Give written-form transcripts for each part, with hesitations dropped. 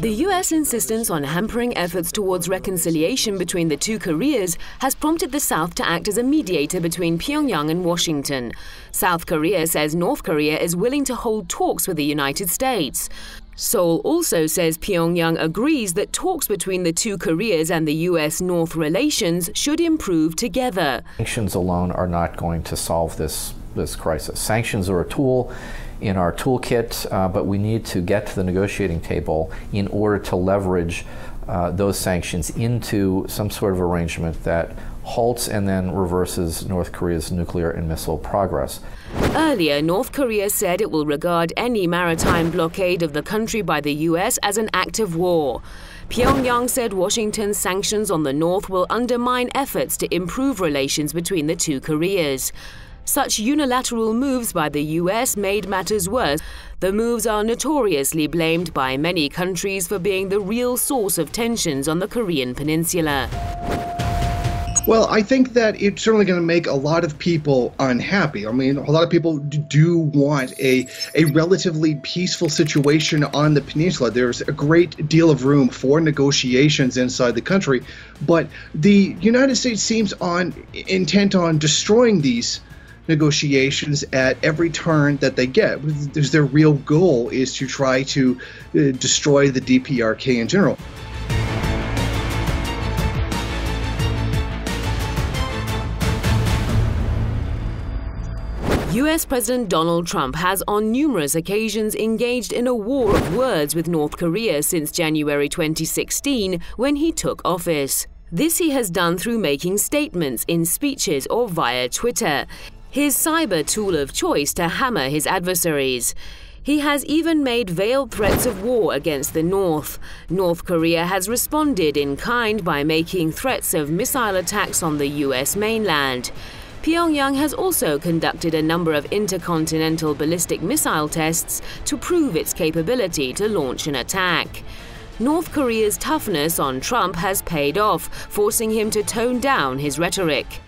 The U.S. insistence on hampering efforts towards reconciliation between the two Koreas has prompted the South to act as a mediator between Pyongyang and Washington. South Korea says North Korea is willing to hold talks with the United States. Seoul also says Pyongyang agrees that talks between the two Koreas and the U.S.-North relations should improve together. Sanctions alone are not going to solve this crisis. Sanctions are a tool in our toolkit, but we need to get to the negotiating table in order to leverage those sanctions into some sort of arrangement that halts and then reverses North Korea's nuclear and missile progress. Earlier, North Korea said it will regard any maritime blockade of the country by the U.S. as an act of war. Pyongyang said Washington's sanctions on the North will undermine efforts to improve relations between the two Koreas. Such unilateral moves by the U.S. made matters worse. The moves are notoriously blamed by many countries for being the real source of tensions on the Korean peninsula. Well, I think that it's certainly going to make a lot of people unhappy. I mean, a lot of people do want a relatively peaceful situation on the peninsula. There's a great deal of room for negotiations inside the country, but the United States seems intent on destroying these negotiations at every turn that they get. Their real goal is to try to destroy the DPRK in general. U.S. President Donald Trump has on numerous occasions engaged in a war of words with North Korea since January 2016, when he took office. This he has done through making statements in speeches or via Twitter, his cyber tool of choice to hammer his adversaries. He has even made veiled threats of war against the North. North Korea has responded in kind by making threats of missile attacks on the U.S. mainland. Pyongyang has also conducted a number of intercontinental ballistic missile tests to prove its capability to launch an attack. North Korea's toughness on Trump has paid off, forcing him to tone down his rhetoric.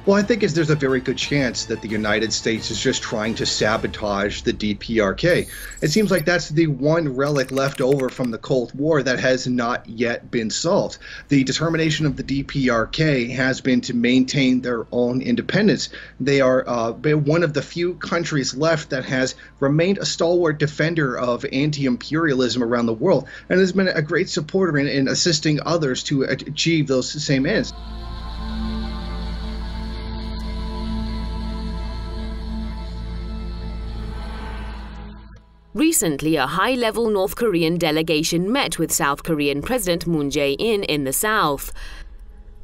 Well, I think there's a very good chance that the United States is just trying to sabotage the DPRK. It seems like that's the one relic left over from the Cold War that has not yet been solved. The determination of the DPRK has been to maintain their own independence. They are one of the few countries left that has remained a stalwart defender of anti-imperialism around the world, and has been a great supporter in assisting others to achieve those same ends. Recently, a high-level North Korean delegation met with South Korean President Moon Jae-in in the south.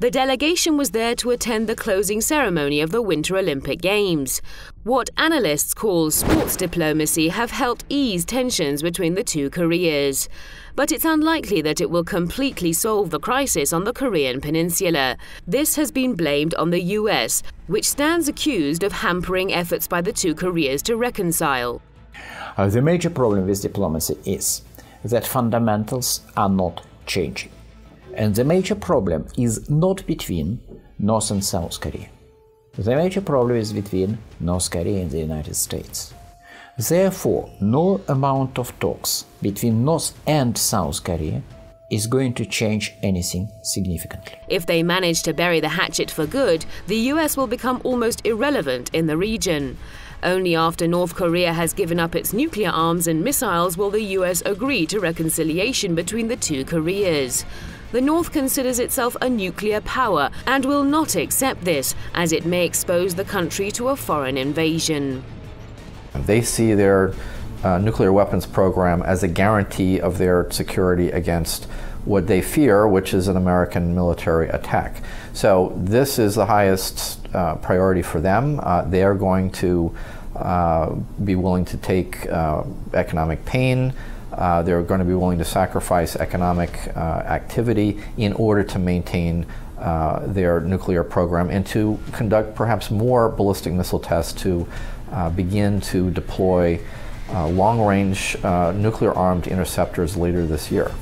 The delegation was there to attend the closing ceremony of the Winter Olympic Games. What analysts call sports diplomacy have helped ease tensions between the two Koreas. But it's unlikely that it will completely solve the crisis on the Korean peninsula. This has been blamed on the U.S., which stands accused of hampering efforts by the two Koreas to reconcile. The major problem with diplomacy is that fundamentals are not changing. And the major problem is not between North and South Korea. The major problem is between North Korea and the United States. Therefore, no amount of talks between North and South Korea is going to change anything significantly. If they manage to bury the hatchet for good, the U.S. will become almost irrelevant in the region. Only after North Korea has given up its nuclear arms and missiles will the U.S. agree to reconciliation between the two Koreas. The North considers itself a nuclear power and will not accept this, as it may expose the country to a foreign invasion. They see their nuclear weapons program as a guarantee of their security against what they fear, which is an American military attack. So this is the highest priority for them. They are going to be willing to take economic pain. They're going to be willing to sacrifice economic activity in order to maintain their nuclear program and to conduct perhaps more ballistic missile tests to begin to deploy long-range nuclear-armed interceptors later this year.